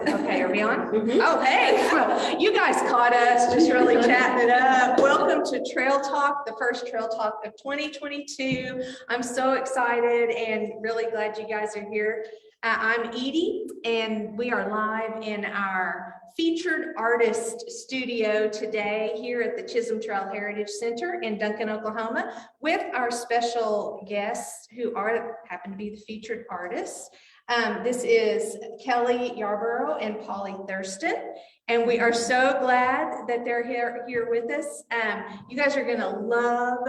Okay, are we on? Oh, hey, well, you guys caught us just really chatting it up. Welcome to Trail Talk, the first Trail Talk of 2022. I'm so excited and really glad you guys are here. I'm Edie, and we are live in our featured artist studio today here at the Chisholm Trail Heritage Center in Duncan, Oklahoma, with our special guests who happen to be the featured artists. This is Kelly Yarbrough and Polly Thurston, and we are so glad that they're here with us. You guys are gonna love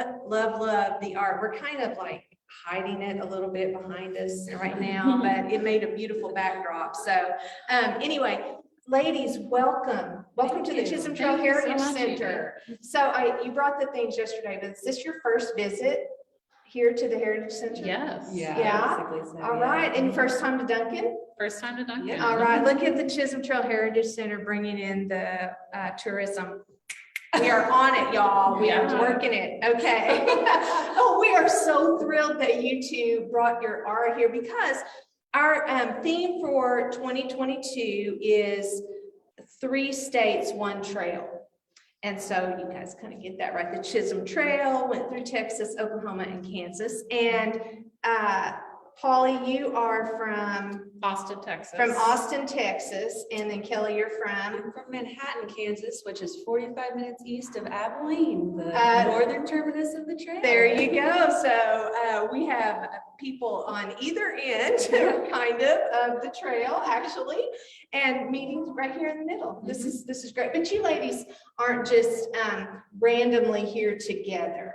the art. We're kind of like hiding it a little bit behind us right now, but it made a beautiful backdrop. So anyway, ladies, welcome to the Chisholm Trail Heritage Center. So you brought the things yesterday, but is this your first visit here to the Heritage Center? Yes. Yeah. So, all right. And first time to Duncan? First time to Duncan. Yeah. All right. Look at the Chisholm Trail Heritage Center bringing in the tourism. We are on it, y'all. We are working it. Okay. Oh, we are so thrilled that you two brought your art here because our theme for 2022 is 3 states, 1 trail. And so you guys kind of get that right. The Chisholm Trail went through Texas, Oklahoma, and Kansas. And Polly, you are from Austin, Texas. And then Kelly, you're from? I'm from Manhattan, Kansas, which is 45 minutes east of Abilene, the northern terminus of the trail. There you go. So we have people on either end, kind of the trail, actually, and meetings right here in the middle. This is great. But you ladies aren't just randomly here together.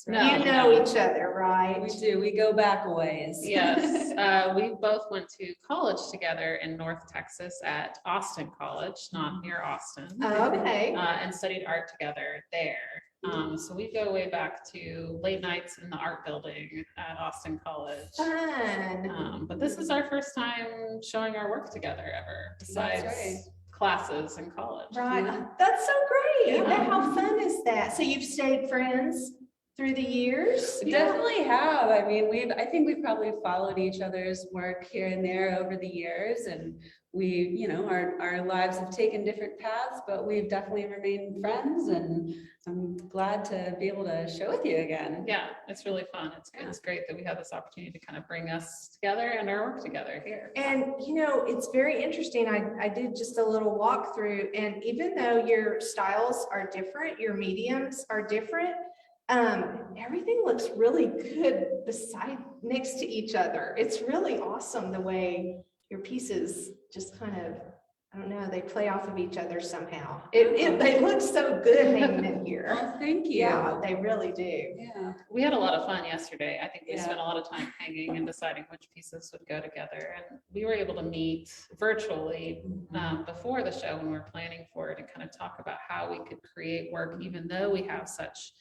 No, you know each other, right? We do. We go back a ways. Yes. We both went to college together in North Texas at Austin College, not near Austin. Okay. And studied art together there. So we go way back to late nights in the art building at Austin College. Fun. But this is our first time showing our work together ever, besides classes in college. Right. That's so great. Yeah. How fun is that? So you've stayed friends through the years? We definitely have. I mean, I think we've probably followed each other's work here and there over the years, and we, our lives have taken different paths, but we've definitely remained friends, and I'm glad to be able to show with you again. Yeah, it's really fun. It's great that we have this opportunity to kind of bring us together and our work together here. And it's very interesting. I did just a little walkthrough, and even though your styles are different, your mediums are different, everything looks really good next to each other. It's really awesome the way your pieces just kind of, I don't know, they play off of each other somehow. They look so good hanging in here. Oh, thank you. Yeah, they really do. Yeah. We had a lot of fun yesterday. I think we spent a lot of time hanging and deciding which pieces would go together. And we were able to meet virtually before the show when we were planning for it and kind of talk about how we could create work, even though we have such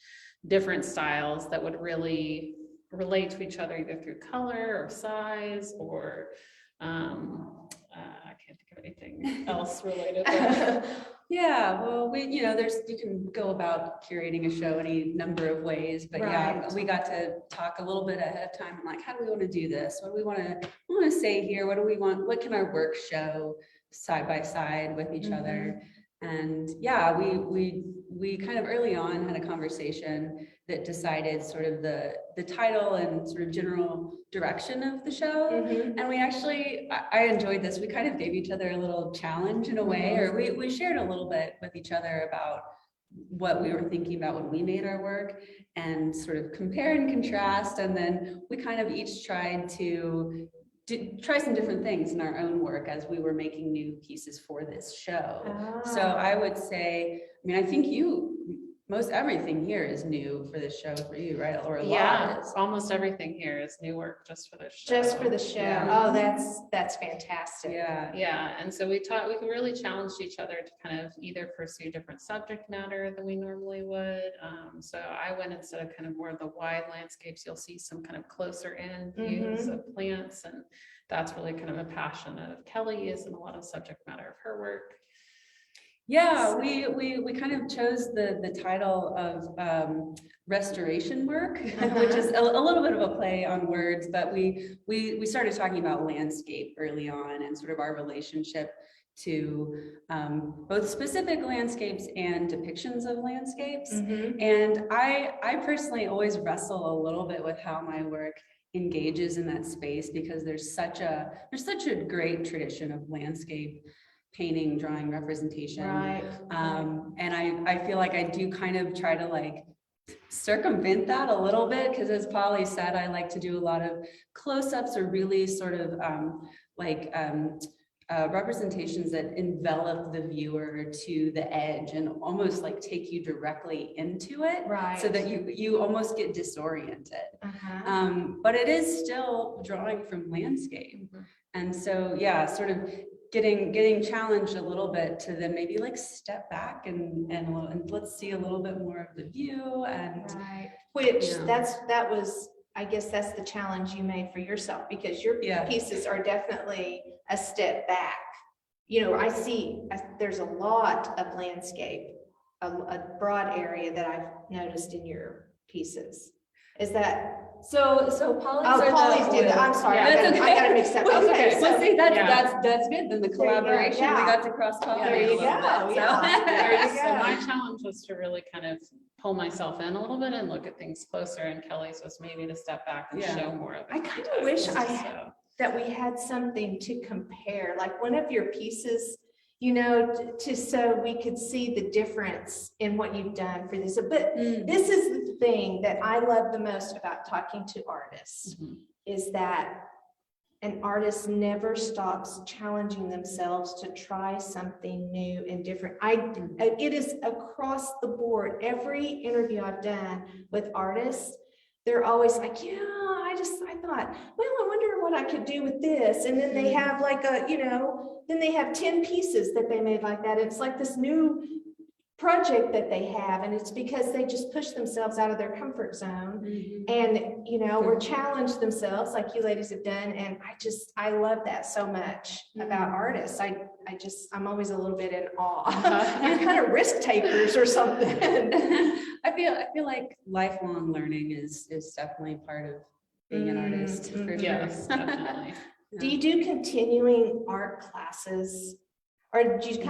different styles that would really relate to each other either through color or size or I can't think of anything else related. Yeah, well, you can go about curating a show any number of ways, but yeah, we got to talk a little bit ahead of time, like, how do we want to do this? What do we want to say here? What do we want? What can our work show side by side with each other? And yeah, we kind of early on had a conversation that decided sort of the title and sort of general direction of the show. And we actually, I enjoyed this. We kind of gave each other a little challenge in a way, or we shared a little bit with each other about what we were thinking about when we made our work and sort of compare and contrast. And then we kind of each tried to try some different things in our own work as we were making new pieces for this show. So I would say, I think most everything here is new for this show for you, right? Or a lot is. Almost everything here is new work just for the show. Just for the show. Yeah. Oh, that's fantastic. Yeah. And so we really challenged each other to kind of either pursue different subject matter than we normally would. So I went instead of kind of more of the wide landscapes, you'll see some kind of closer in views of plants. And that's really kind of a passion of Kelly's and a lot of subject matter of her work. Yeah, we kind of chose the title of restoration work, which is a little bit of a play on words, but we started talking about landscape early on and sort of our relationship to both specific landscapes and depictions of landscapes. And I personally always wrestle a little bit with how my work engages in that space, because there's such a great tradition of landscape painting, drawing, representation. Right. And I feel like I do kind of try to like circumvent that a little bit, because as Polly said, I like to do a lot of close-ups or really sort of representations that envelop the viewer to the edge and almost like take you directly into it, Right. so that you almost get disoriented. But it is still drawing from landscape. And so, yeah, sort of getting challenged a little bit to then maybe like step back and let's see a little bit more of the view. And Right. Which you know. that was, I guess that's the challenge you made for yourself, because your pieces are definitely a step back. You know, I see there's a lot of landscape, a broad area that I've noticed in your pieces. Is that? So Polly's Polly's did that. I'm sorry. Yeah, I got it mixed up. Well, Okay. well, So, see, that's good. Then the collaboration, yeah. we got to cross pollinate There you a little go, bit. yeah. So my challenge was to really kind of pull myself in a little bit and look at things closer, and Kelly's was maybe to step back and show more of it. I kind of wish that we had something to compare, like one of your pieces, you know, so we could see the difference in what you've done for this. But this is the thing that I love the most about talking to artists, is that an artist never stops challenging themselves to try something new and different. It is across the board. Every interview I've done with artists, they're always like, yeah, I thought, well, I wonder what I could do with this. And then they have like then they have 10 pieces that they made like that. It's like this new project that they have, and it's because they just push themselves out of their comfort zone and, you know, or challenge themselves like you ladies have done. And I love that so much about artists. I'm always a little bit in awe. You're kind of risk takers or something. I feel like lifelong learning is definitely part of being an artist. For Yes, sure. definitely. Do you do continuing art classes? Or did you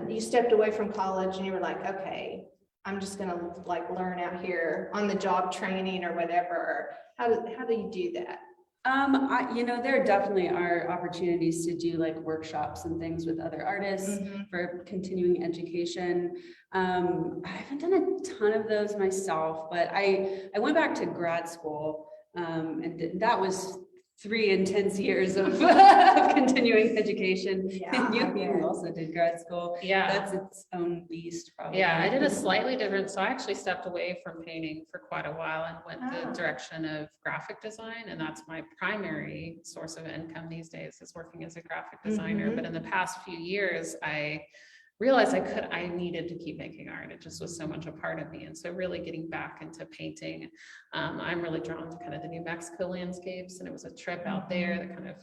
you stepped away from college and you were like, okay, I'm just gonna like learn out here on the job training or whatever? How do you do that? There definitely are opportunities to do like workshops and things with other artists for continuing education. I haven't done a ton of those myself, but I went back to grad school, and that was 3 intense years of continuing education. Yeah, You also did grad school. Yeah. That's its own beast, probably. Yeah, I did a slightly different, so I actually stepped away from painting for quite a while and went the direction of graphic design, and that's my primary source of income these days, is working as a graphic designer. But in the past few years, I realized I needed to keep making art. It just was so much a part of me. And so really getting back into painting, I'm really drawn to kind of the New Mexico landscapes, and it was a trip out there that kind of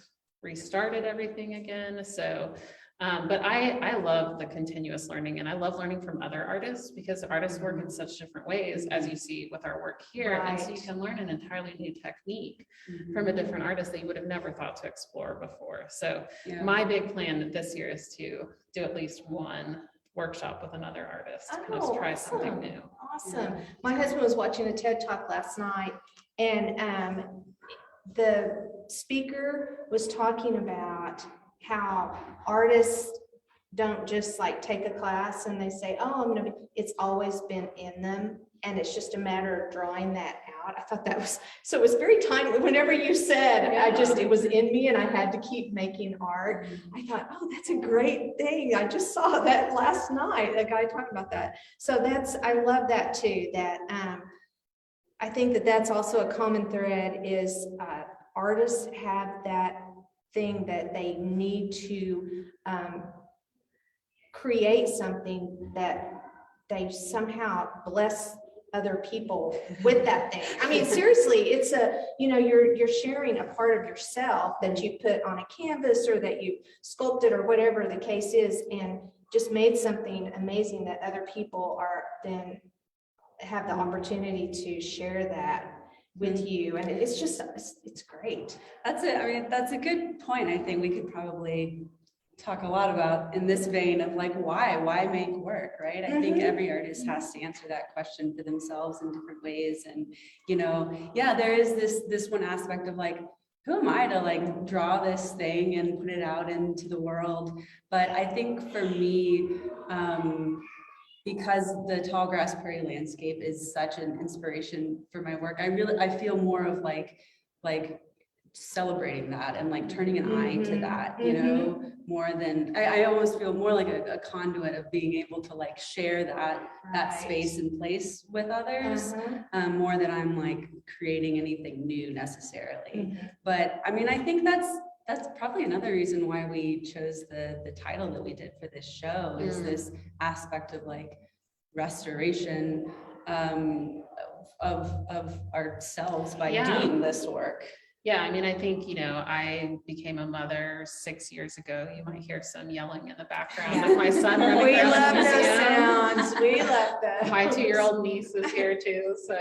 restarted everything again. So, but I love the continuous learning, and I love learning from other artists, because artists work in such different ways, as you see with our work here. And so you can learn an entirely new technique from a different artist that you would have never thought to explore before. So my big plan this year is to do at least one workshop with another artist to kind of try something new. Awesome. My husband was watching a TED Talk last night, and the speaker was talking about how artists don't just like take a class and they say, oh, it's always been in them, and it's just a matter of drawing that out. I thought that was, so it was very timely. Whenever you said, it was in me and I had to keep making art. I thought, oh, that's a great thing. I just saw that last night, a guy talking about that. So I love that too, that I think that that's also a common thread, is artists have that thing that they need to create something that they somehow bless other people with that thing. I mean, seriously, it's you're sharing a part of yourself that you put on a canvas or that you sculpted or whatever the case is, and just made something amazing that other people are then have the opportunity to share that with you. And it's great. That's it. I mean, that's a good point. I think we could probably talk a lot about in this vein of like, why make work, right? I think every artist has to answer that question for themselves in different ways. And, there is this one aspect of like, who am I to like draw this thing and put it out into the world? But I think for me, because the tall grass prairie landscape is such an inspiration for my work, I feel more of like celebrating that and like turning an eye to that, more than I almost feel more like a conduit of being able to like share that space and place with others, more than I'm like creating anything new necessarily. But I mean, I think that's probably another reason why we chose the title that we did for this show, is this aspect of like restoration of ourselves by doing this work. Yeah, I mean, I think, I became a mother 6 years ago. You might hear some yelling in the background of my son running We around love the those museum. sounds. We love that. My 2-year-old niece is here too. So,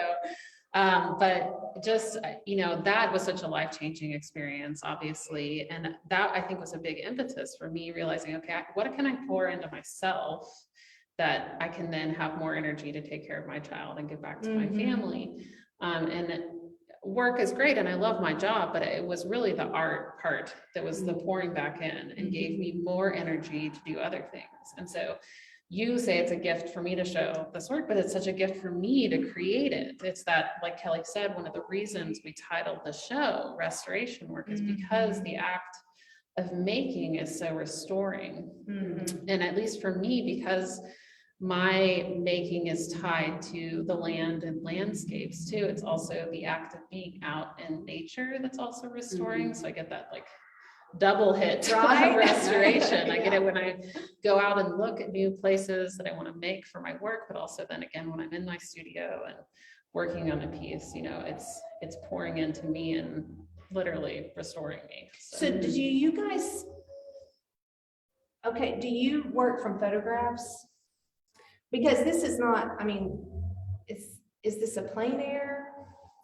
but just, that was such a life-changing experience, obviously. And that I think was a big impetus for me realizing, okay, what can I pour into myself that I can then have more energy to take care of my child and give back to my family. And work is great and I love my job, but it was really the art part that was the pouring back in and gave me more energy to do other things. And so you say it's a gift for me to show this work, but it's such a gift for me to create it. It's that, like Kelly said, one of the reasons we titled the show Restoration Work is because the act of making is so restoring. And at least for me, because my making is tied to the land and landscapes too. It's also the act of being out in nature that's also restoring. So I get that like double hit of restoration. I get it when I go out and look at new places that I want to make for my work, but also then again, when I'm in my studio and working on a piece, it's pouring into me and literally restoring me. So do you guys, do you work from photographs? Because this is not, I mean, is this a plein air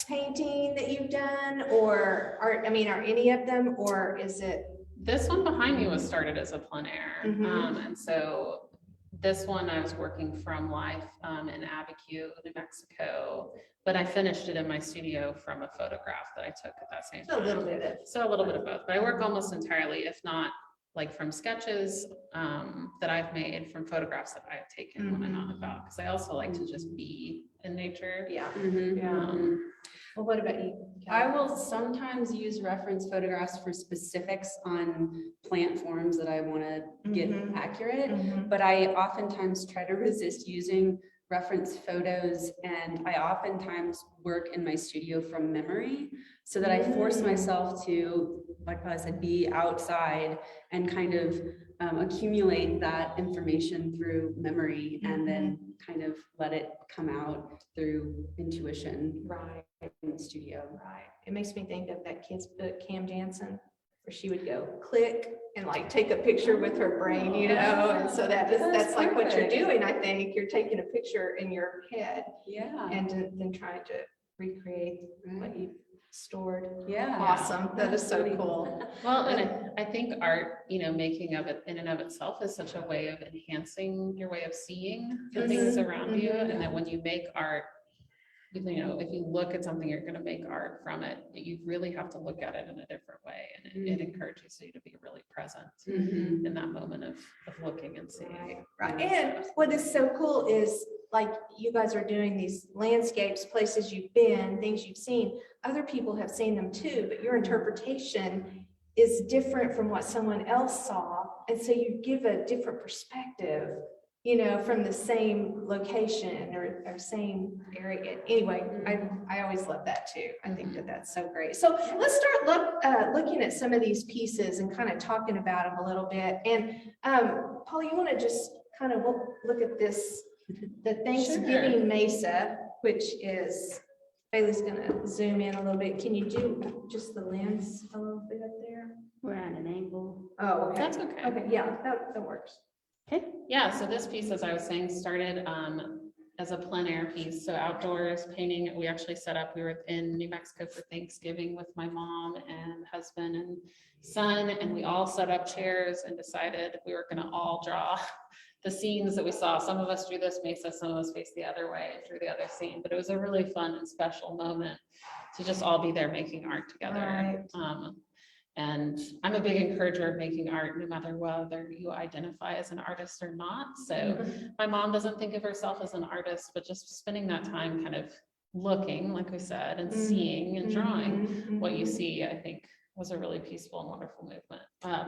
painting that you've done, or are any of them, or is it? This one behind me was started as a plein air. And so this one I was working from life in Abiquiu, New Mexico, but I finished it in my studio from a photograph that I took at that same time. A little bit of it. So a little bit of both, but I work almost entirely, if not like from sketches that I've made, from photographs that I've taken when I'm out and about, because I also like to just be in nature. Well, what about you? I will sometimes use reference photographs for specifics on plant forms that I want to get accurate, but I oftentimes try to resist using reference photos, and I oftentimes work in my studio from memory, so that I force myself to, like I said, be outside and kind of accumulate that information through memory, and then kind of let it come out through intuition in the studio. It makes me think of that kid's book, Cam Jansen, where she would go click and like take a picture with her brain, and so that's like what you're doing. I think you're taking a picture in your head, and then trying to recreate what you stored. Awesome. That is so cool. Well, and I think art, making of it in and of itself is such a way of enhancing your way of seeing the things around you. And that when you make art, if you look at something, you're going to make art from it. You really have to look at it in a different way. And it encourages you to be really present in that moment of looking and seeing. And what is so cool is, like, you guys are doing these landscapes, places you've been, things you've seen. Other people have seen them too, but your interpretation is different from what someone else saw. And so you give a different perspective, from the same location or same area. Anyway, I always love that too. I think that's so great. So let's start looking at some of these pieces and kind of talking about them a little bit. And Paul, you want to just kind of look at this, the Thanksgiving Mesa, which is, Bailey's gonna zoom in a little bit. Can you do just the lens a little bit up there? We're at an angle. Oh, okay. That's okay. Okay, yeah, that works. Yeah, so this piece, as I was saying, started as a plein air piece. So outdoors painting, we actually set up, we were in New Mexico for Thanksgiving with my mom and husband and son, and we all set up chairs and decided we were gonna all draw the scenes that we saw. Some of us drew this mesa, some of us faced the other way and drew the other scene, but it was a really fun and special moment to just all be there making art together. Right. And I'm a big encourager of making art no matter whether you identify as an artist or not. So my mom doesn't think of herself as an artist, but just spending that time kind of looking, like we said, and seeing and drawing what you see, I think was a really peaceful and wonderful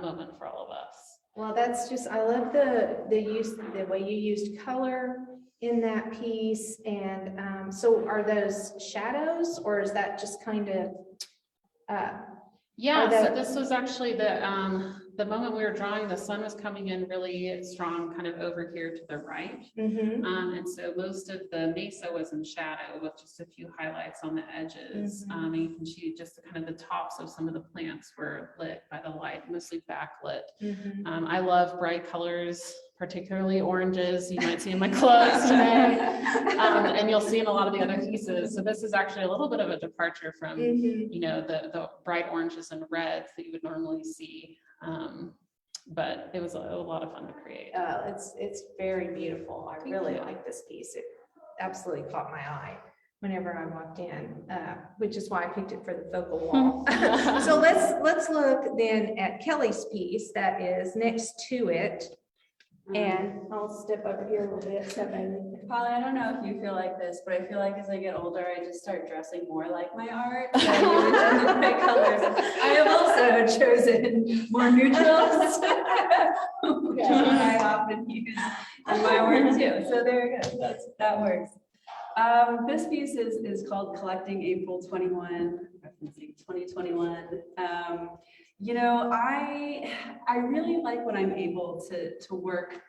moment for all of us. Well, that's just, I love the way you used color in that piece. And so are those shadows, or is that just kind of, yeah, so this was actually the moment we were drawing, the sun was coming in really strong, kind of over here to the right. And so most of the mesa was in shadow with just a few highlights on the edges. And you can see just the kind of the tops of some of the plants were lit by the light, mostly backlit. I love bright colors, particularly oranges. You might see in my clothes today, and you'll see in a lot of the other pieces. So this is actually a little bit of a departure from, you know, the bright oranges and reds that you would normally see. But it was a lot of fun to create. It's very beautiful. I really like this piece. It absolutely caught my eye whenever I walked in, which is why I picked it for the focal wall. So let's look then at Kelly's piece that is next to it. And I'll step over here a little bit. Polly, I don't know if you feel like this, but I feel like as I get older, I just start dressing more like my art. So you mentioned the bright colors. I have also chosen more neutrals, which I often use in my work too. So there it goes. That works. This piece is called Collecting April 21, referencing 2021. You know, I really like when I'm able to work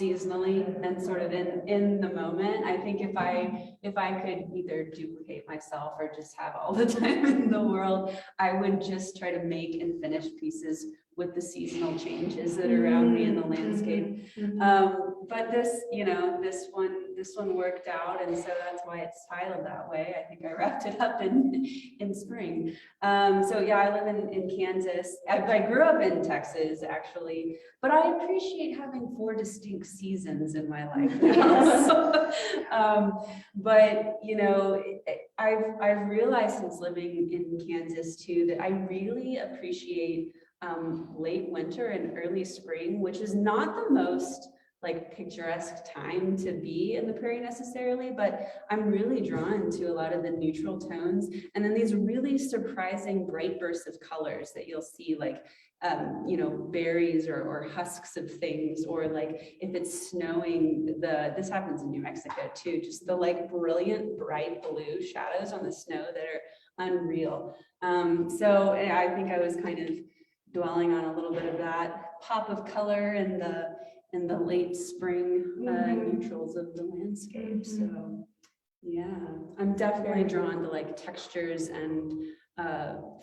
seasonally and sort of in the moment. I think if I could either duplicate myself or just have all the time in the world, I would just try to make and finish pieces with the seasonal changes that are around me in the landscape. But this, you know, this one worked out, and so that's why it's titled that way. I think I wrapped it up in spring. So yeah, I live in Kansas. I grew up in Texas actually, but I appreciate having 4 distinct seasons in my life now. But you know, I've realized since living in Kansas too that I really appreciate late winter and early spring, which is not the most like picturesque time to be in the prairie necessarily, but I'm really drawn to a lot of the neutral tones, and then these really surprising bright bursts of colors that you'll see, like you know, berries or husks of things, or like if it's snowing, this happens in New Mexico too, just the like brilliant bright blue shadows on the snow that are unreal. So I think I was kind of dwelling on a little bit of that pop of color and the late spring neutrals of the landscape. So yeah, I'm definitely drawn to like textures and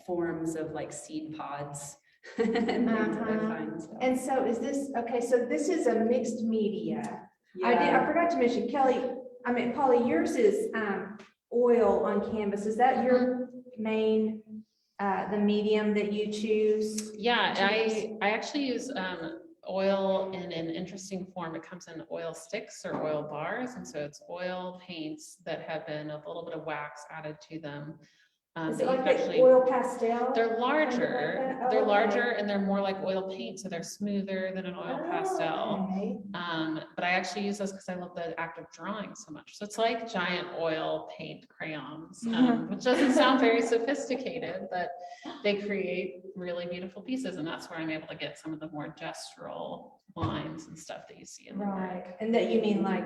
forms of like seed pods and things that I find. So. And so is this, okay, so this is a mixed media. Yeah. I forgot to mention, Kelly, Polly, yours is oil on canvas. Is that your main the medium that you choose? Yeah, I actually use oil in an interesting form. It comes in oil sticks or oil bars, and so it's oil paints that have been a little bit of wax added to them. Is it like the oil pastel? They're larger. Like that? They're okay. larger and they're more like oil paint, so they're smoother than an oil pastel. Okay. But I actually use those because I love the act of drawing so much. So it's like giant oil paint crayons, which doesn't sound very sophisticated, but they create really beautiful pieces, and that's where I'm able to get some of the more gestural lines and stuff that you see in the work. And that you mean like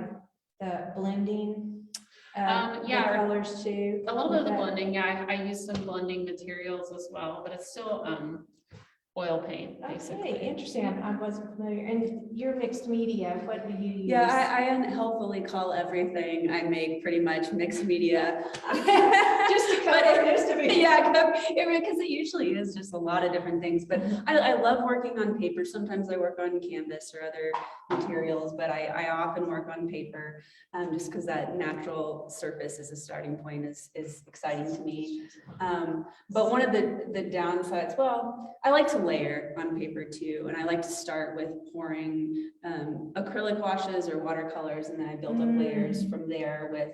the blending? Yeah, the colors too. A little bit of the blending. Yeah, I use some blending materials as well, but it's still oil paint, Okay, basically. interesting. I wasn't familiar. And you're mixed media. What do you use? Yeah, I unhelpfully call everything I make pretty much mixed media. Just to cover, just to be. Yeah, because it usually is just a lot of different things, but I love working on paper. Sometimes I work on canvas or other materials, but I often work on paper, just because that natural surface as a starting point is exciting to me. But one of the downsides, well, I like to layer on paper too, and I like to start with pouring acrylic washes or watercolors, and then I build up layers from there with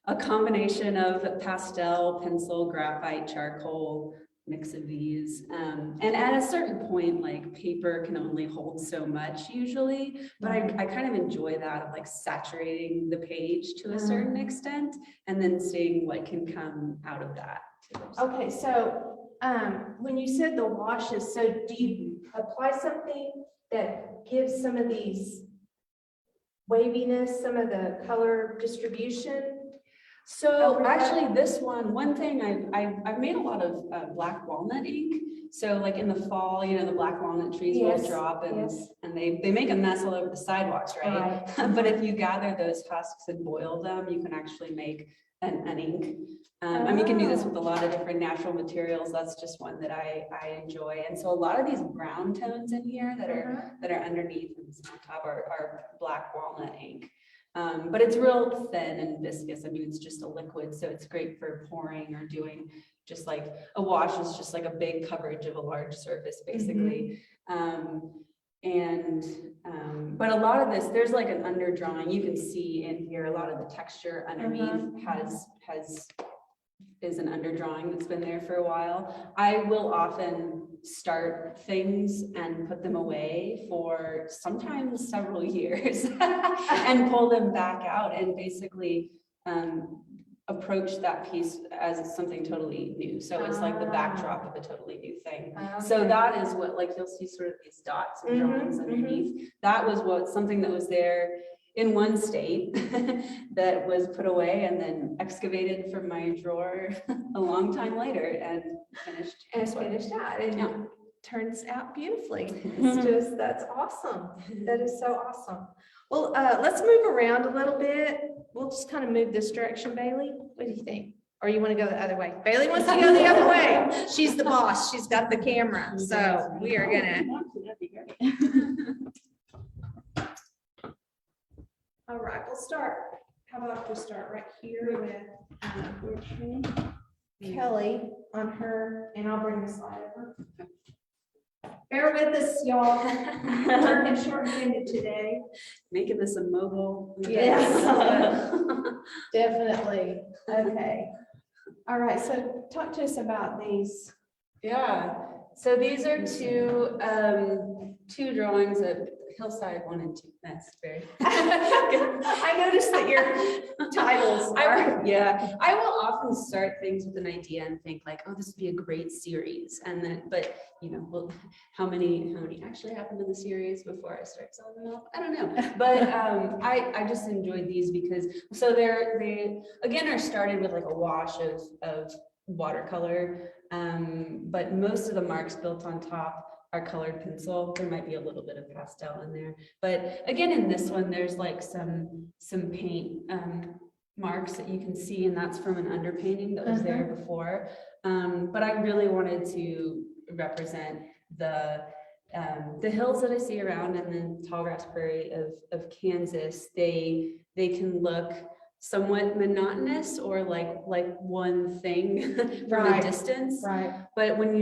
a combination of pastel, pencil, graphite, charcoal, mix of these. And at a certain point, like paper can only hold so much usually, but I kind of enjoy that of like saturating the page to a certain extent and then seeing what can come out of that too. Okay, so when you said the washes, so do you apply something that gives some of these waviness, some of the color distribution? So actually this one thing I've made a lot of black walnut ink. So like in the fall, you know, the black walnut trees will drop and they make a mess all over the sidewalks, right? But if you gather those husks and boil them, you can actually make an ink. I mean, you can do this with a lot of different natural materials. That's just one that I enjoy. And so a lot of these brown tones in here that are underneath and on top are black walnut ink. But it's real thin and viscous. I mean, it's just a liquid, so it's great for pouring or doing just like a wash is just like a big coverage of a large surface, basically. But a lot of this, there's like an underdrawing. You can see in here, a lot of the texture underneath is an underdrawing that's been there for a while. I will often start things and put them away for sometimes several years and pull them back out and basically approach that piece as something totally new. So it's like the backdrop of a totally new thing. So that is what, like, you'll see sort of these dots and drawings underneath. That was something that was there in one state that was put away and then excavated from my drawer a long time later and finished. And turns out beautifully. It's just, that's awesome. That is so awesome. Well, let's move around a little bit. We'll just kind of move this direction, Bailey. What do you think? Or you want to go the other way? Bailey wants to go the other way. She's the boss. She's got the camera. So we are gonna. All right, we'll start. How about we start right here with Kelly on her, and I'll bring the slide over. Bear with us, y'all. We're short-handed today. Making this a mobile. Yes, definitely. Okay. All right, so talk to us about these. Yeah, so these are two drawings of Hillside 1 and 2. That's very. I noticed that your titles are. Yeah, I will often start things with an idea and think like, oh, this would be a great series, and then, but you know, well, how many actually happened in the series before I start selling them off? I don't know, but I just enjoyed these because so they again are started with like a wash of watercolor, but most of the marks built on top are colored pencil. There might be a little bit of pastel in there, but again, in this one, there's like some paint marks that you can see, and that's from an underpainting that was there before. But I really wanted to represent the hills that I see around, and then tallgrass prairie of Kansas. They can look somewhat monotonous or like one thing from a distance, but when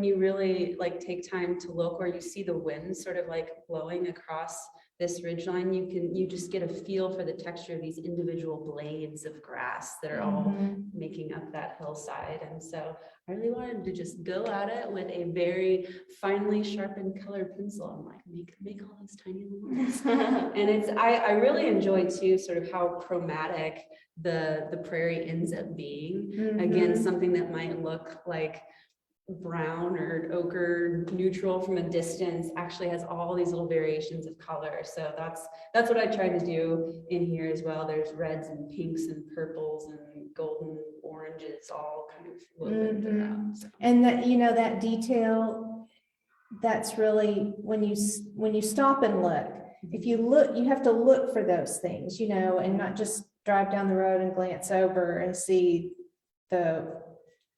you really like take time to look, or you see the wind sort of like blowing across this ridgeline, you just get a feel for the texture of these individual blades of grass that are all making up that hillside. And so I really wanted to just go at it with a very finely sharpened colored pencil. I'm like, make all these tiny lines. And I really enjoy too sort of how chromatic the prairie ends up being. Again, something that might look like brown or ochre neutral from a distance actually has all these little variations of color. So that's what I tried to do in here as well. There's reds and pinks and purples and golden oranges all kind of woven into that. So. And that, you know, that detail that's really, when you stop and look, if you look, you have to look for those things, you know, and not just drive down the road and glance over and see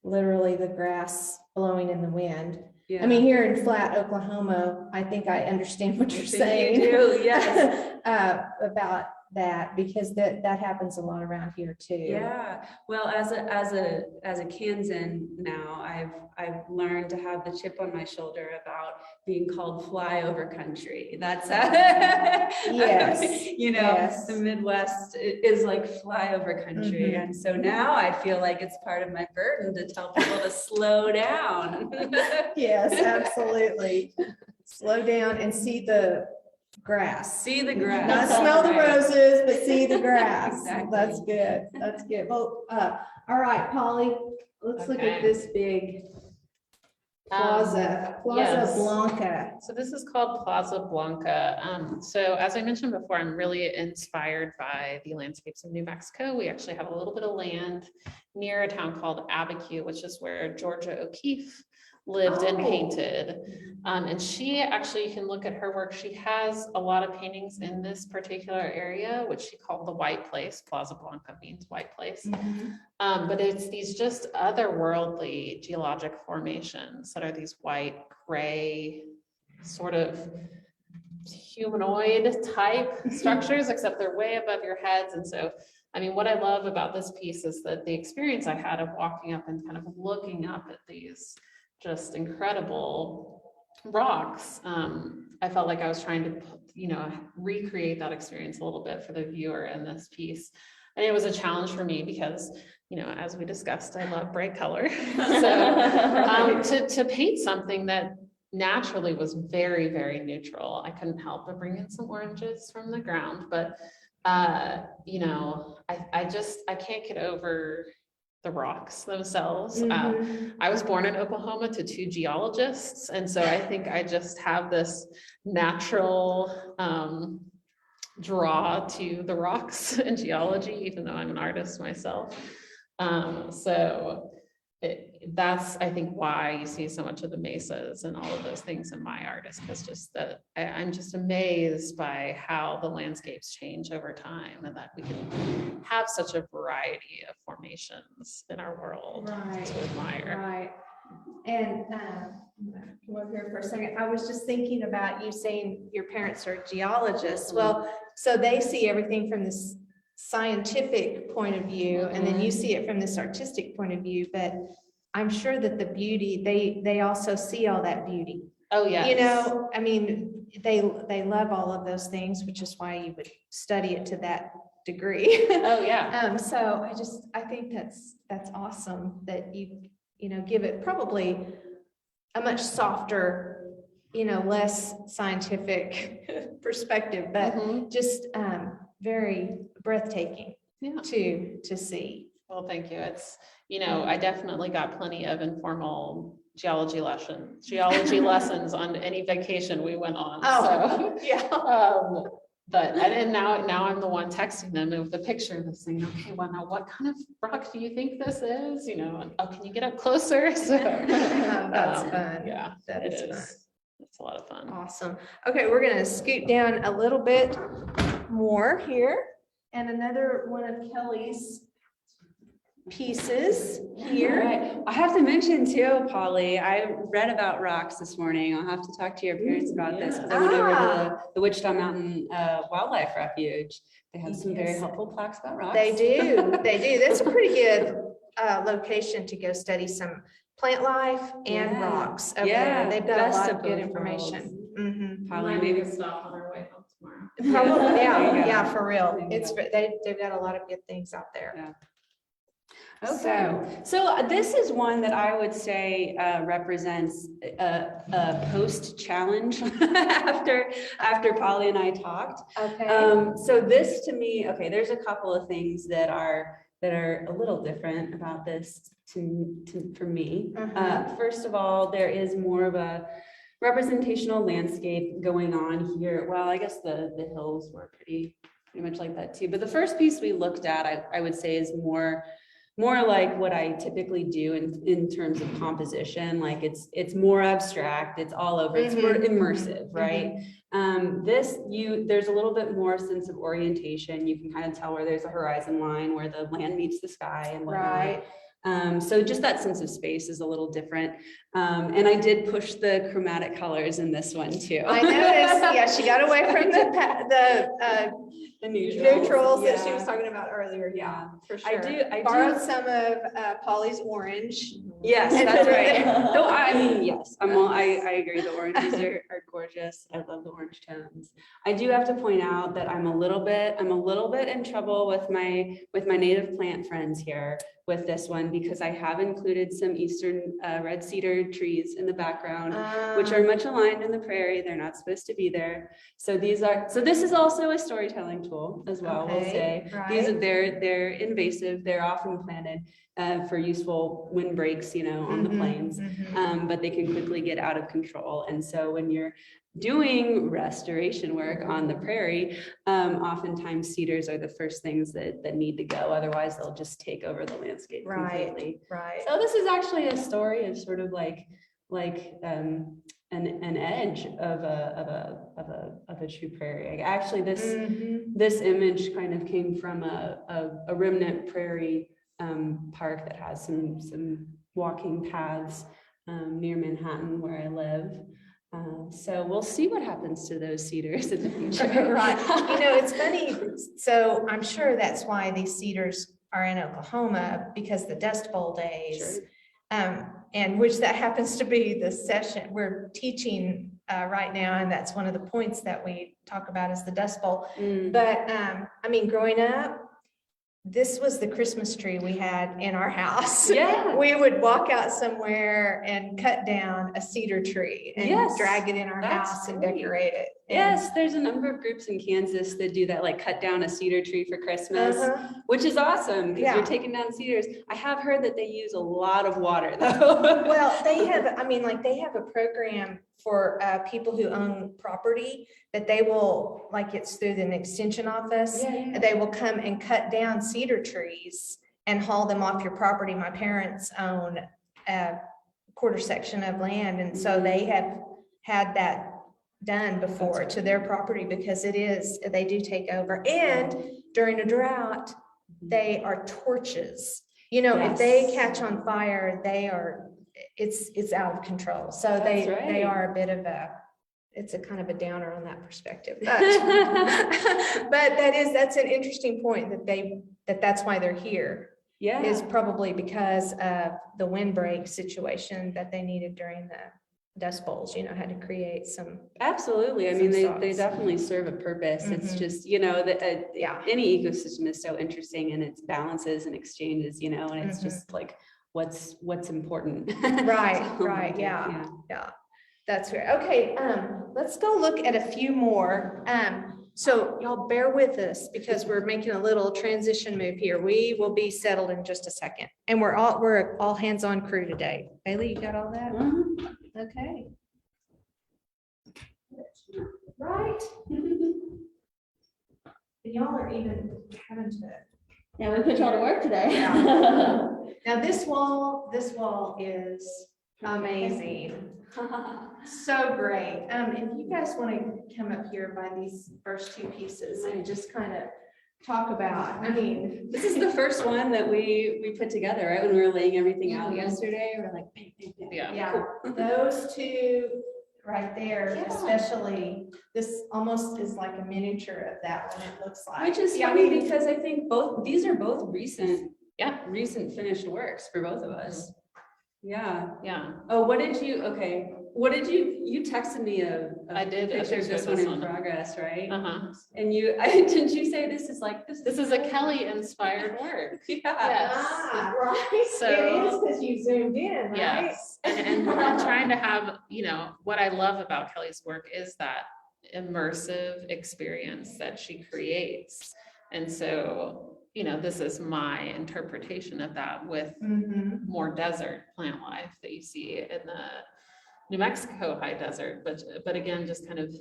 literally the grass blowing in the wind. Yeah. I mean, here in flat Oklahoma, I think I understand what you're I think saying. you do, yes. About that, because that happens a lot around here too. Yeah, well, as a Kansan now, I've learned to have the chip on my shoulder about being called flyover country. That's Yes, you know, yes. The Midwest is like flyover country, and so now I feel like it's part of my burden to tell people to slow down. Yes, absolutely. Slow down and see the grass. See the grass. Not smell the Right. roses, but see the grass. Exactly. That's good. That's good. Well, all right, Polly, let's look at Okay. this big Plaza yes. Blanca. So this is called Plaza Blanca. So as I mentioned before, I'm really inspired by the landscapes of New Mexico. We actually have a little bit of land near a town called Abiquiu, which is where Georgia O'Keeffe lived and painted. And she actually, you can look at her work. She has a lot of paintings in this particular area, which she called the White Place. Plaza Blanca means white place. But it's these just otherworldly geologic formations that are these white, gray, sort of humanoid type structures, except they're way above your heads. And so, I mean, what I love about this piece is that the experience I had of walking up and kind of looking up at these just incredible rocks, I felt like I was trying to, you know, recreate that experience a little bit for the viewer in this piece. And it was a challenge for me because, you know, as we discussed, I love bright color. So to paint something that naturally was very, very neutral, I couldn't help but bring in some oranges from the ground. But, you know, I can't get over the rocks themselves. I was born in Oklahoma to two geologists. And so I think I just have this natural draw to the rocks and geology, even though I'm an artist myself. So that's, I think, why you see so much of the mesas and all of those things in my art, is because just that I'm just amazed by how the landscapes change over time, and that we can have such a variety of formations in our world to admire. Right. And come over here for a second. I was just thinking about you saying your parents are geologists. Well, so they see everything from this scientific point of view, and then you see it from this artistic point of view. But I'm sure that the beauty, they also see all that beauty. Oh yeah. You know, I mean, they love all of those things, which is why you would study it to that degree. Oh yeah. So I think that's awesome that you know, give it probably a much softer, you know, less scientific perspective, but just very breathtaking to see. Well, thank you. It's, you know, I definitely got plenty of informal geology lessons on any vacation we went on. Oh, so, yeah. But and now I'm the one texting them with the picture of this thing. Okay, well, now what kind of rock do you think this is? You know, and, oh, can you get up closer? So That's fun. Yeah, that is fun. It's a lot of fun. Awesome. Okay, we're gonna scoot down a little bit more here, and another one of Kelly's pieces here. Right. I have to mention too, Polly, I read about rocks this morning. I'll have to talk to your parents about this, because I went over to the Wichita Mountain Wildlife Refuge. They have some very helpful plaques about rocks. They do. That's a pretty good location to go study some plant life and rocks over there. They've got a lot of good information. Polly, maybe stop on our way home tomorrow. Probably, There you yeah, go. for real. They've got a lot of good things out there. Yeah. Okay, so this is one that I would say represents a post-challenge after Polly and I talked. Okay. So this to me, okay, there's a couple of things that are a little different about this for me. First of all, there is more of a representational landscape going on here. Well, I guess the hills were pretty much like that too. But the first piece we looked at, I would say, is more more like what I typically do in terms of composition. Like it's more abstract, it's all over, it's more immersive, right? There's a little bit more sense of orientation. You can kind of tell where there's a horizon line, where the land meets the sky and whatnot. Right. So just that sense of space is a little different. And I did push the chromatic colors in this one too. I noticed, yeah, she got away from the neutrals that she was talking about earlier. Yeah, for sure. I Borrowed some of Polly's orange. Yes, that's right. No, I mean, yes, I agree. The oranges are gorgeous. I love the orange tones. I do have to point out that I'm a little bit in trouble with my native plant friends here with this one, because I have included some eastern red cedar trees in the background, which are much aligned in the prairie. They're not supposed to be there. So this is also a storytelling tool as well. We'll say they're invasive. They're often planted for useful windbreaks, on the plains, but they can quickly get out of control. And so when you're doing restoration work on the prairie, oftentimes cedars are the first things that need to go. Otherwise, they'll just take over the landscape completely. Right. So this is actually a story of sort of like an edge of a true prairie. Actually, this image kind of came from a remnant prairie park that has some walking paths near Manhattan, where I live. So we'll see what happens to those cedars in the future. Right. It's funny. So I'm sure that's why these cedars are in Oklahoma, because the Dust Bowl days, and which that happens to be the session we're teaching right now. And that's one of the points that we talk about is the Dust Bowl. But growing up, this was the Christmas tree we had in our house. Yeah. We would walk out somewhere and cut down a cedar tree and drag it in our house and decorate it. Yes, there's a number of groups in Kansas that do that, like cut down a cedar tree for Christmas, which is awesome because you're taking down cedars. I have heard that they use a lot of water though. Well, they have a program for people who own property that they will, like, it's through an extension office. And they will come and cut down cedar trees and haul them off your property. My parents own a quarter section of land, and so they have had that done before to their property, because they do take over. And during a drought, they are torches. If they catch on fire, it's out of control. So they are a bit of it's a kind of a downer on that perspective. But that's an interesting point that's why they're here. Yeah, is probably because of the windbreak situation that they needed during the Dust Bowls, had to create some. Absolutely. I mean, they definitely serve a purpose. It's just, any ecosystem is so interesting in its balances and exchanges, and it's just like, what's important. Right. Yeah. That's right. Okay. Let's go look at a few more. So y'all bear with us because we're making a little transition move here. We will be settled in just a second. And we're all hands on crew today. Bailey, you got all that? Okay. Right. Y'all are even having to. Yeah, we put y'all to work today. Now this wall is amazing. So great. If you guys want to come up here by these first two pieces and just kind of talk about, this is the first one that we put together, right? When we were laying everything out yesterday, we're like, bang. Yeah. Those two right there, especially, this almost is like a miniature of that one, it looks like. Which is funny because I think these are both recent finished works for both of us. Yeah. Oh, you texted me a picture of this one in progress, right? And didn't you say this is a Kelly inspired work? Right. So it is because you zoomed in, right? Yes. And I'm trying to have, what I love about Kelly's work is that immersive experience that she creates. And so, this is my interpretation of that with more desert plant life that you see in the New Mexico high desert, but again, just kind of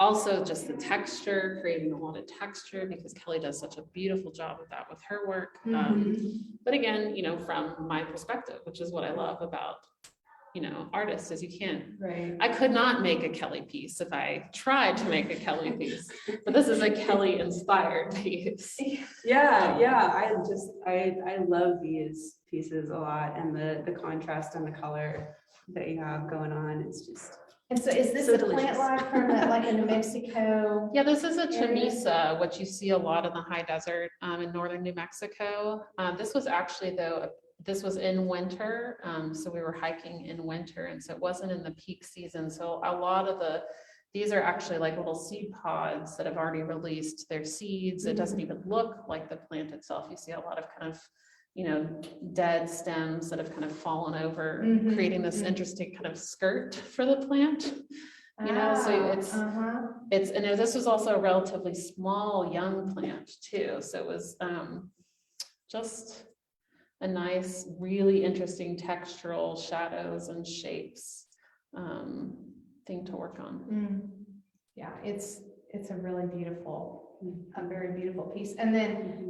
Also just the texture, creating a lot of texture, because Kelly does such a beautiful job of that with her work. But again, you know, from my perspective, which is what I love about, you know, artists, is you can't, I could not make a Kelly piece if I tried to make a Kelly piece, but this is a Kelly inspired piece. I love these pieces a lot, and the contrast and the color that you have going on. It's just. And so is this So a delicious. plant life from like a New Mexico? Yeah, this is a chamisa, which you see a lot in the high desert in northern New Mexico. This was actually, though, this was in winter, so we were hiking in winter, and so it wasn't in the peak season. So a lot of these are actually like little seed pods that have already released their seeds. It doesn't even look like the plant itself. You see a lot of kind of, you know, dead stems that have kind of fallen over, creating this interesting kind of skirt for the plant. You know, so it's, and this was also a relatively small young plant too. So it was just a nice, really interesting textural shadows and shapes thing to work on. Yeah, it's a really beautiful, a very beautiful piece. And then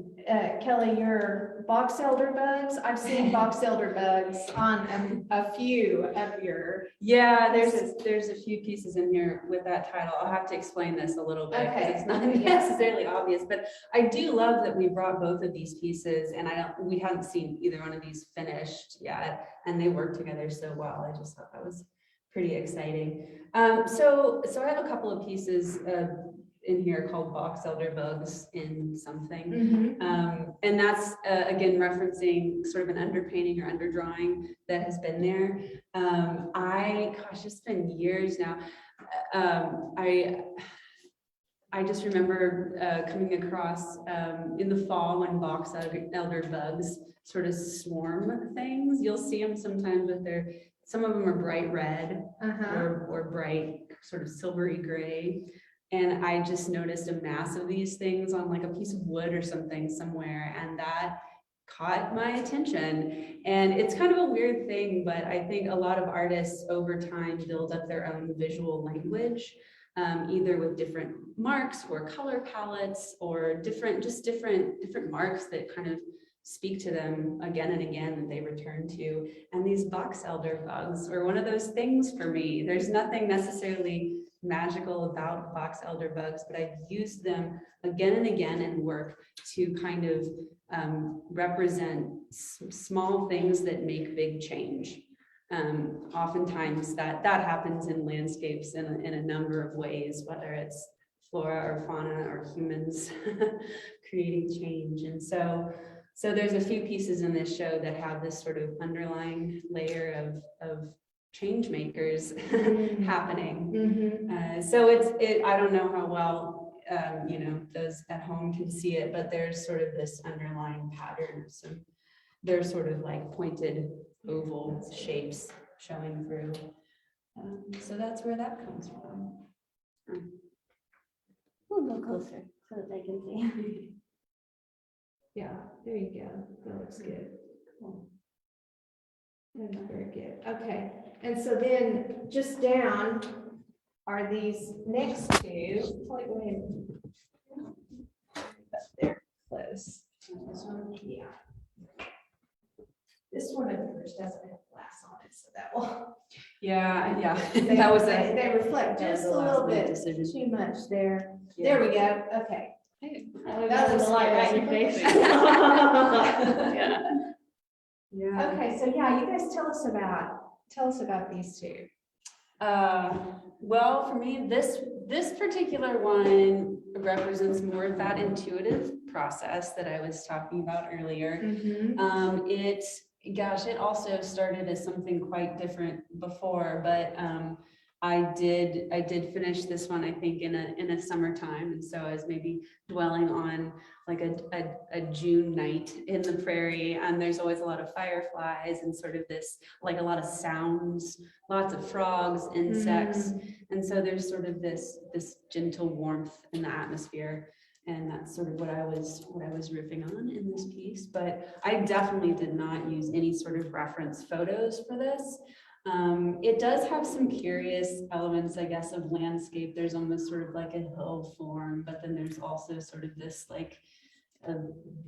Kelly, your box elder bugs, I've seen box elder bugs on a few of your. Yeah, there's a few pieces in here with that title. I'll have to explain this a little bit because it's not necessarily obvious, but I do love that we brought both of these pieces, and we hadn't seen either one of these finished yet, and they work together so well. I just thought that was pretty exciting. So I have a couple of pieces in here called box elder bugs in something. And that's again referencing sort of an underpainting or underdrawing that has been there. Gosh, it's been years now. I just remember coming across in the fall when box elder bugs sort of swarm things. You'll see them sometimes with some of them are bright red or bright sort of silvery gray. And I just noticed a mass of these things on like a piece of wood or something somewhere, and that caught my attention. And it's kind of a weird thing, but I think a lot of artists over time build up their own visual language, either with different marks or color palettes or different marks that kind of speak to them again and again that they return to. And these box elder bugs are one of those things for me. There's nothing necessarily magical about box elder bugs, but I've used them again and again in work to kind of represent small things that make big change. Oftentimes that happens in landscapes in a number of ways, whether it's flora or fauna or humans creating change. And so there's a few pieces in this show that have this sort of underlying layer of change makers happening. So I don't know how well you know, those at home can see it, but there's sort of this underlying pattern. So they're sort of like pointed oval shapes showing through. So that's where that comes from. We'll go closer so that they can see. Yeah, there you go. That looks good. Cool. That's very good. Okay, and so then just down are these next two. Go ahead. Up there, close. This one, yeah. This one, of course, doesn't have glass on it, so that will. Yeah. That was they reflect that was just a a last little minute bit decision. too much there. Yeah. There we go. Okay. That was the light right in your face. Yeah. Okay, so yeah, you guys tell us about these two. Well, for me, this particular one represents more of that intuitive process that I was talking about earlier. It also started as something quite different before, but I did finish this one, I think, in a summertime, and so I was maybe dwelling on like a June night in the prairie, and there's always a lot of fireflies and sort of this, like a lot of sounds, lots of frogs, insects, and so there's sort of this gentle warmth in the atmosphere, and that's sort of what I was riffing on in this piece. But I definitely did not use any sort of reference photos for this. It does have some curious elements, I guess, of landscape. There's almost sort of like a hill form, but then there's also sort of this like a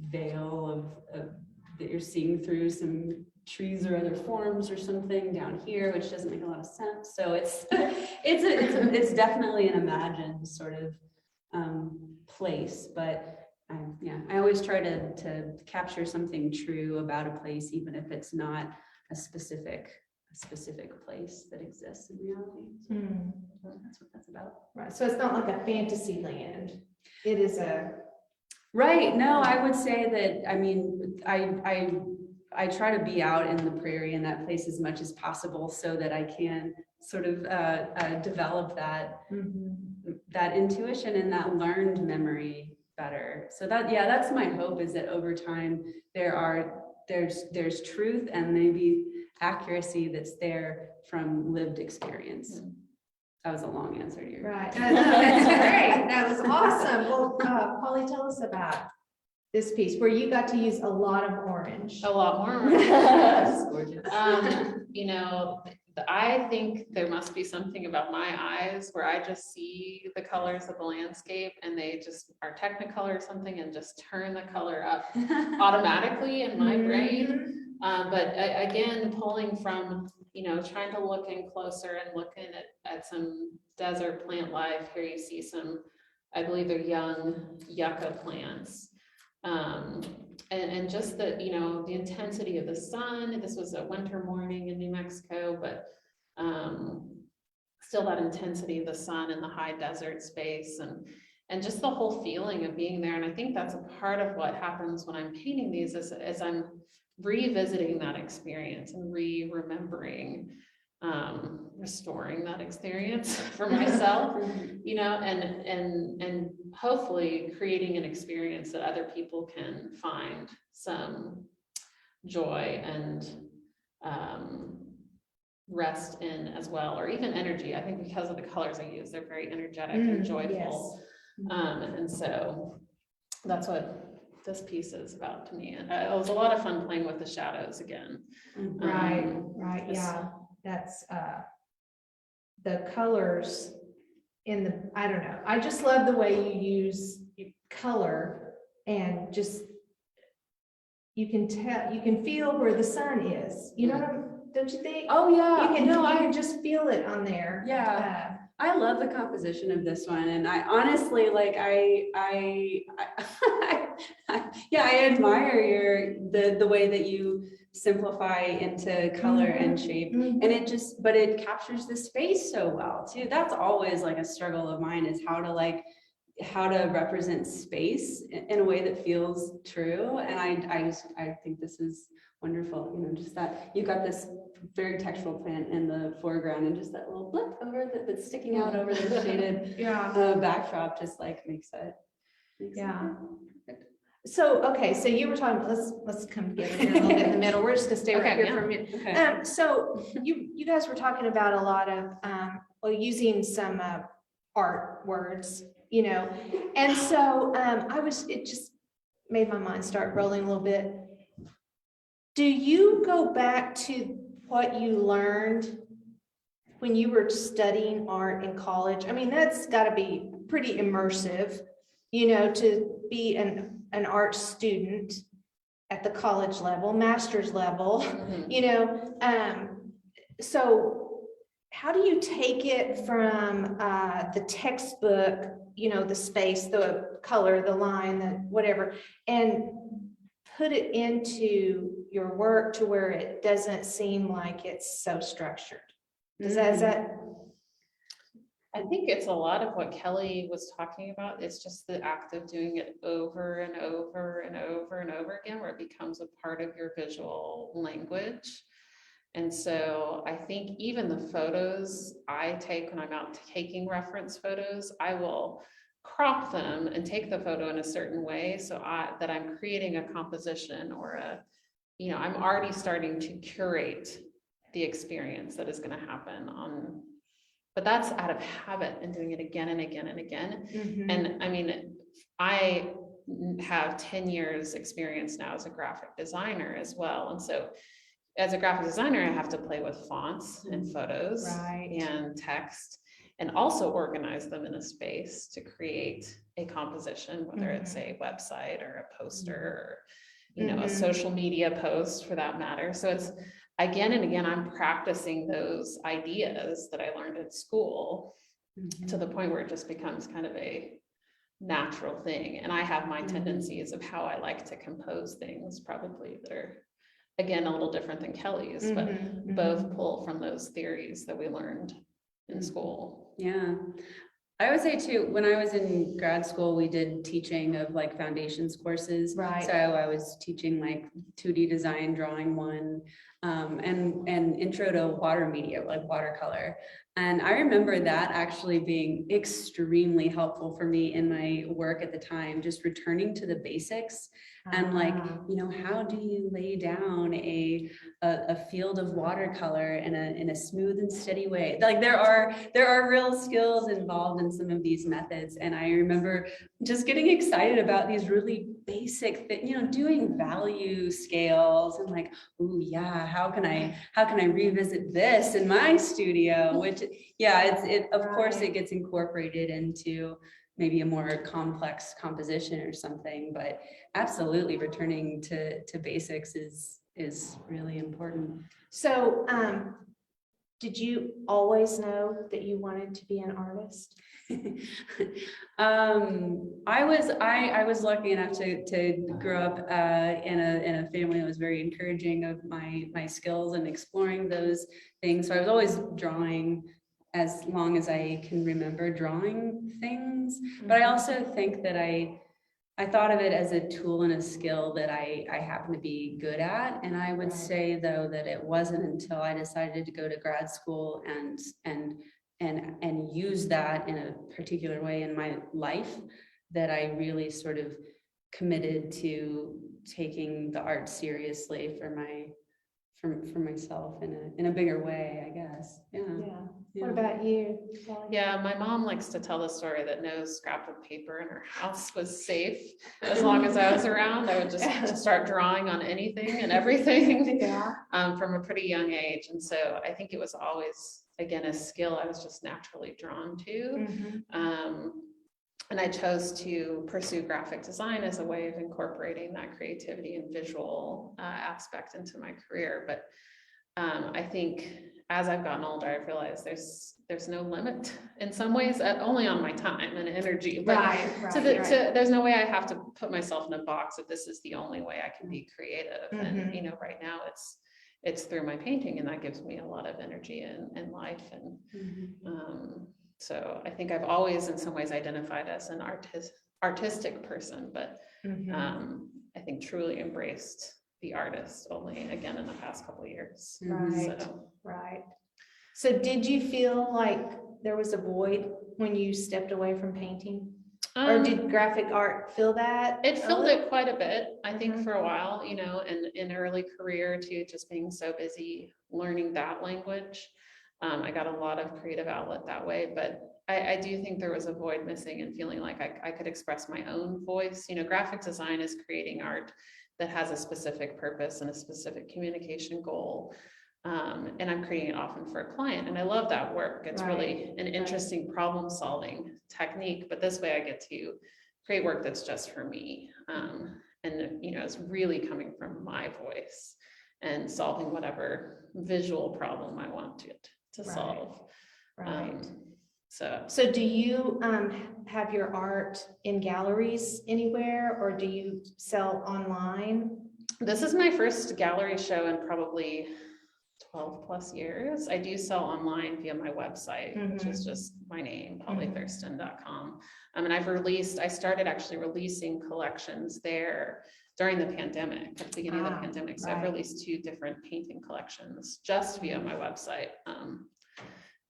veil of that you're seeing through some trees or other forms or something down here, which doesn't make a lot of sense. So it's definitely an imagined sort of place, but yeah, I always try to capture something true about a place, even if it's not a specific place that exists in reality. So that's what that's about. Right, so it's not like a fantasy land. It is a. Right. No, I would say that, I mean, I try to be out in the prairie in that place as much as possible so that I can sort of develop that that intuition and that learned memory better. So that, yeah, that's my hope, is that over time there's truth and maybe accuracy that's there from lived experience. That was a long answer to your. Right, no, that's great, that was awesome. Well, Polly, tell us about this piece where you got to use a lot of orange. A lot more. That's gorgeous. You know, I think there must be something about my eyes where I just see the colors of the landscape and they just are Technicolor or something and just turn the color up automatically in my brain. But again, pulling from, you know, trying to look in closer and looking at some desert plant life. Here you see some, I believe they're young yucca plants. And just the, you know, the intensity of the sun. This was a winter morning in New Mexico, but still that intensity of the sun in the high desert space and just the whole feeling of being there. And I think that's a part of what happens when I'm painting these as I'm revisiting that experience and remembering, restoring that experience for myself, you know, and hopefully creating an experience that other people can find some joy and rest in as well, or even energy. I think because of the colors I use, they're very energetic and joyful. And so that's what this piece is about to me. And it was a lot of fun playing with the shadows again. Right, yeah, that's the colors in the, I don't know, I just love the way you use color and just, you can tell, you can feel where the sun is, you know, don't you think? Oh yeah, You can, no, you can just feel it on there. Yeah. I love the composition of this one, and I honestly like yeah, I admire the way that you simplify into color and shape, and it just, but it captures the space so well too. That's always like a struggle of mine, is how to represent space in a way that feels true. And I think this is wonderful, you know, just that you've got this very textural plant in the foreground and just that little blip over that's sticking out over the shaded backdrop just like makes it. So, okay, so you were talking, let's come together here a little bit in the middle. We're just gonna stay right here for a minute. Okay. So you guys were talking about a lot of, well, using some art words, you know, and so it just made my mind start rolling a little bit. Do you go back to what you learned when you were studying art in college? I mean, that's got to be pretty immersive, you know, to be an art student at the college level, master's level, you know. So how do you take it from the textbook, you know, the space, the color, the line, the whatever, and put it into your work to where it doesn't seem like it's so structured? Is that? I think it's a lot of what Kelly was talking about. It's just the act of doing it over and over and over and over again, where it becomes a part of your visual language. And so I think even the photos I take when I'm out taking reference photos, I will crop them and take the photo in a certain way so that I'm creating a composition or you know, I'm already starting to curate the experience that is going to happen but that's out of habit and doing it again and again and again. And I mean, I have 10 years experience now as a graphic designer as well. And so as a graphic designer, I have to play with fonts and photos Right. and text, and also organize them in a space to create a composition, whether it's a website or a poster or, you know, a social media post for that matter. So it's again and again, I'm practicing those ideas that I learned at school to the point where it just becomes kind of a natural thing. And I have my tendencies of how I like to compose things, probably that are, again, a little different than Kelly's, but both pull from those theories that we learned in school. Yeah. I would say too, when I was in grad school, we did teaching of like foundations courses. Right. So I was teaching like 2D design, drawing one, and intro to water media, like watercolor. And I remember that actually being extremely helpful for me in my work at the time, just returning to the basics. And like, you know, how do you lay down a field of watercolor in a smooth and steady way? Like there are real skills involved in some of these methods. And I remember just getting excited about these really basic things, you know, doing value scales and like, oh yeah, how can I revisit this in my studio? Which, yeah, of course it gets incorporated into maybe a more complex composition or something, but absolutely returning to basics is really important. So, did you always know that you wanted to be an artist? I was lucky enough to grow up in a family that was very encouraging of my skills and exploring those things. So I was always drawing as long as I can remember drawing things. But I also think that I thought of it as a tool and a skill that I happen to be good at. And I would say though that it wasn't until I decided to go to grad school and use that in a particular way in my life that I really sort of committed to taking the art seriously for myself in a bigger way, I guess. Yeah. What about you, Kelly? Yeah, my mom likes to tell the story that no scrap of paper in her house was safe. As long as I was around, I would just start drawing on anything and everything from a pretty young age. And so I think it was always, again, a skill I was just naturally drawn to. And I chose to pursue graphic design as a way of incorporating that creativity and visual aspect into my career. But I think as I've gotten older, I've realized there's no limit in some ways, only on my time and energy. But there's no way I have to put myself in a box that this is the only way I can be creative. And you know, right now it's through my painting, and that gives me a lot of energy and life. And so I think I've always in some ways identified as an artistic person, but I think truly embraced the artist only again in the past couple of years. So did you feel like there was a void when you stepped away from painting? Or did graphic art fill that? It filled it quite a bit, I think, for a while, you know, and in early career too, just being so busy learning that language. I got a lot of creative outlet that way, but I do think there was a void missing and feeling like I could express my own voice. You know, graphic design is creating art that has a specific purpose and a specific communication goal. And I'm creating it often for a client. And I love that work. It's really an interesting problem solving technique, but this way I get to create work that's just for me. And, you know, it's really coming from my voice and solving whatever visual problem I want to solve. So do you have your art in galleries anywhere, or do you sell online? This is my first gallery show in probably 12 plus years. I do sell online via my website, which is just my name, Thurston.com. And I started actually releasing collections there during the pandemic, at the beginning of the pandemic. So I've released 2 different painting collections just via my website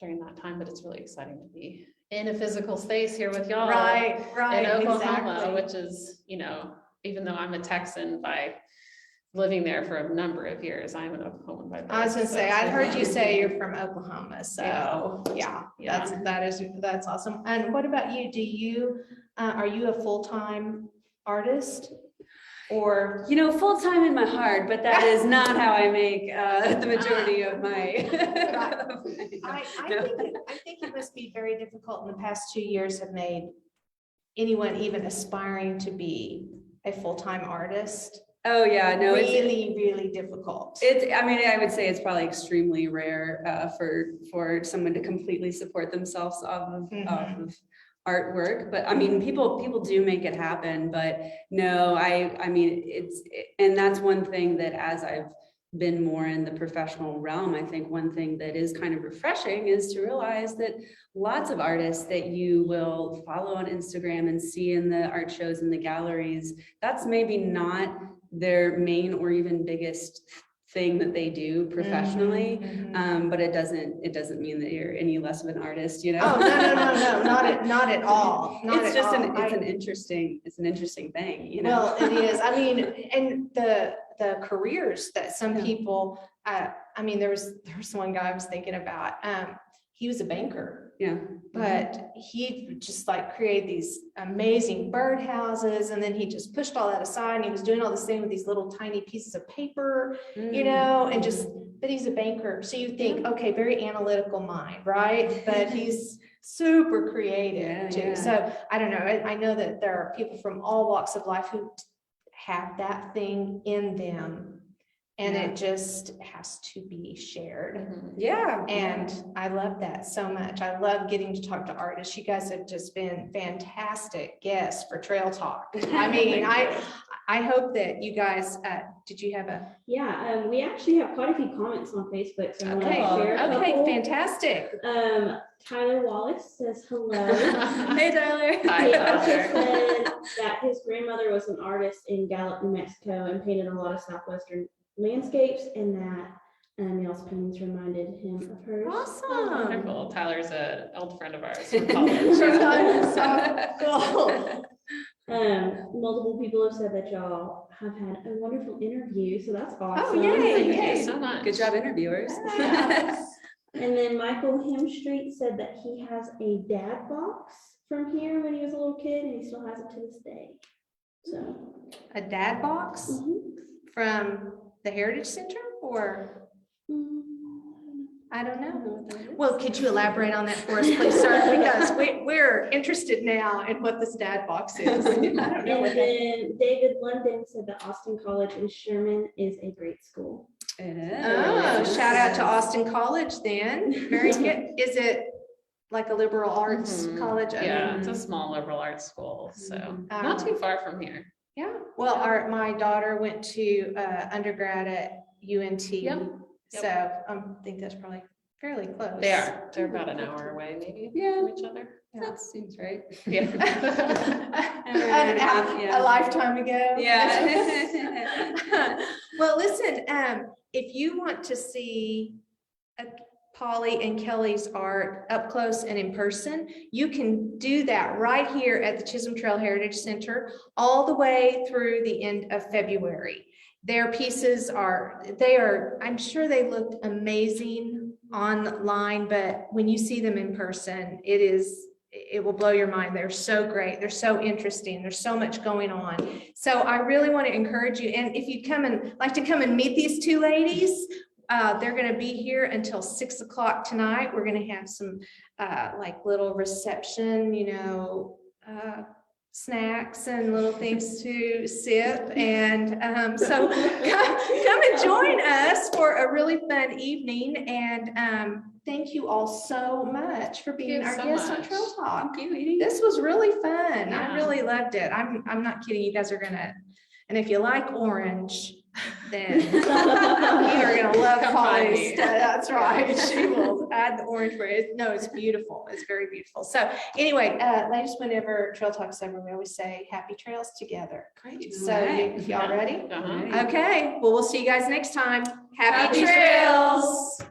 during that time, but it's really exciting to be in a physical space here with y'all in Oklahoma, which is, you know, even though I'm a Texan by living there for a number of years, I'm an Oklahoman by birth. I was gonna say, I heard you say you're from Oklahoma, so that's awesome. And what about you? Do you are you a full-time artist? or? You know, full-time in my heart, but that is not how I make the majority of my. I think it must be very difficult in the past 2 years have made anyone even aspiring to be a full-time artist. Oh, yeah, no, Really, really difficult. I mean, I would say it's probably extremely rare for someone to completely support themselves off of artwork, but I mean, people do make it happen, but no, I mean, and that's one thing that as I've been more in the professional realm, I think one thing that is kind of refreshing is to realize that lots of artists that you will follow on Instagram and see in the art shows and the galleries, that's maybe not their main or even biggest thing that they do professionally. But it doesn't mean that you're any less of an artist, you know? Oh, no, not at all. It's just an interesting thing, you know? Well, it is. I mean, and the careers that some people, I mean, there was one guy I was thinking about, he was a banker. Yeah. But he just like created these amazing birdhouses, and then he just pushed all that aside, and he was doing all this thing with these little tiny pieces of paper, you know, and but he's a banker. So you think, okay, very analytical mind, right? But he's super creative too. Yeah. So I don't know. I know that there are people from all walks of life who have that thing in them, and it just has to be shared. Yeah. And I love that so much. I love getting to talk to artists. You guys have just been fantastic guests for Trail Talk. I mean, I hope that you guys, did you have a? Yeah, we actually have quite a few comments on Facebook. So I'm gonna Okay, share a couple. fantastic. Tyler Wallace says hello. Hey, Tyler. Hi, He also Tyler. said that his grandmother was an artist in Gallup, New Mexico, and painted a lot of southwestern landscapes, and that Neil's paintings reminded him of hers. Awesome. Wonderful. Tyler's an old friend of ours from college. Cool. Multiple people have said that y'all have had a wonderful interview, so that's awesome. Oh, yay. Thank you so much. Good job, interviewers. And then Michael Hemstreet said that he has a dad box from here when he was a little kid, and he still has it to this day. So A dad box from the Heritage Center, or I don't know. Well, could you elaborate on that for us, please, sir? Because we're interested now in what this dad box is. I don't know And what that then David London said that Austin College in Sherman is a great school. It Oh, is. shout out to Austin College then. Very good. Is it like a liberal arts college? Yeah, it's a small liberal arts school, so not too far from here. Yeah. Well, my daughter went to undergrad at UNT. Yep. So I think that's probably fairly close. They're about an hour away maybe from each other. That seems right. Yeah. A lifetime ago. Yeah. Well, listen, if you want to see Polly and Kelly's art up close and in person, you can do that right here at the Chisholm Trail Heritage Center all the way through the end of February. Their pieces I'm sure they looked amazing online, but when you see them in person, it will blow your mind. They're so great. They're so interesting. There's so much going on. So I really want to encourage you. And if you like to come and meet these two ladies, they're going to be here until 6 o'clock tonight. We're going to have some like little reception, snacks and little things to sip. And so come and join us for a really fun evening. And thank you all so much for being our guests on Trail Talk. Thank you, Edie. This was really fun. Yeah. I really loved it. I'm not kidding. You guys are gonna, and if you like orange, then you are gonna love Come find Polly's me. stuff. That's right. She will add the orange for it. No, it's beautiful. It's very beautiful. So anyway, ladies, whenever Trail Talk's over, we always say happy trails together. Great. So y'all ready? Uh-huh. Okay. Well, we'll see you guys next time. Happy Happy trails.